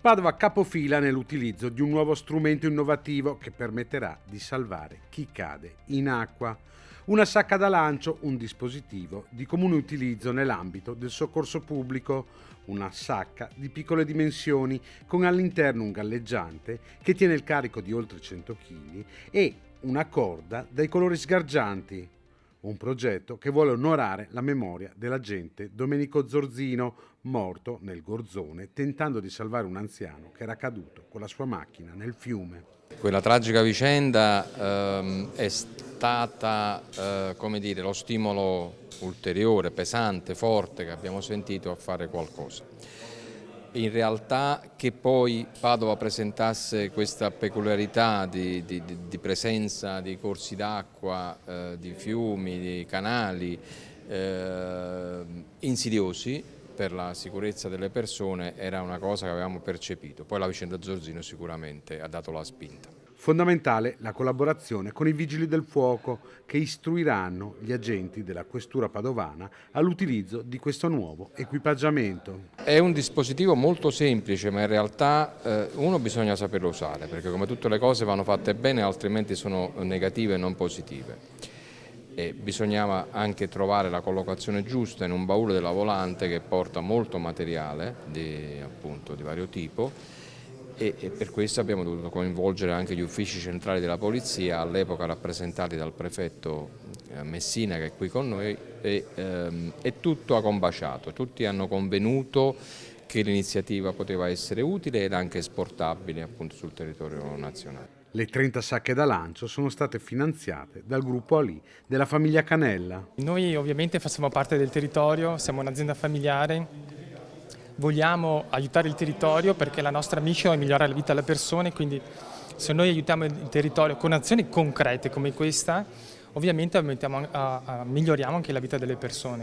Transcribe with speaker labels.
Speaker 1: Padova capofila nell'utilizzo di un nuovo strumento innovativo che permetterà di salvare chi cade in acqua. Una sacca da lancio, un dispositivo di comune utilizzo nell'ambito del soccorso pubblico. Una sacca di piccole dimensioni con all'interno un galleggiante che tiene il carico di oltre 100 kg e una corda dai colori sgargianti. Un progetto che vuole onorare la memoria dell'agente Domenico Zorzino, morto nel Gorzone tentando di salvare un anziano che era caduto con la sua macchina nel fiume.
Speaker 2: Quella tragica vicenda è stata lo stimolo ulteriore, pesante, forte che abbiamo sentito a fare qualcosa. In realtà che poi Padova presentasse questa peculiarità di presenza di corsi d'acqua, di fiumi, di canali insidiosi per la sicurezza delle persone era una cosa che avevamo percepito. Poi la vicenda Zorzino sicuramente ha dato la spinta.
Speaker 1: Fondamentale la collaborazione con i vigili del fuoco che istruiranno gli agenti della questura padovana all'utilizzo di questo nuovo equipaggiamento.
Speaker 2: È un dispositivo molto semplice, ma in realtà uno bisogna saperlo usare, perché come tutte le cose vanno fatte bene, altrimenti sono negative e non positive. E bisognava anche trovare la collocazione giusta in un baule della volante che porta molto materiale appunto, di vario tipo. E per questo abbiamo dovuto coinvolgere anche gli uffici centrali della polizia, all'epoca rappresentati dal prefetto Messina che è qui con noi, e tutto ha combaciato, tutti hanno convenuto che l'iniziativa poteva essere utile ed anche esportabile appunto sul territorio nazionale.
Speaker 1: Le 30 sacche da lancio sono state finanziate dal gruppo Ali della famiglia Canella.
Speaker 3: Noi ovviamente facciamo parte del territorio, siamo un'azienda familiare. Vogliamo aiutare il territorio perché la nostra mission è migliorare la vita delle persone, quindi se noi aiutiamo il territorio con azioni concrete come questa, ovviamente miglioriamo anche la vita delle persone.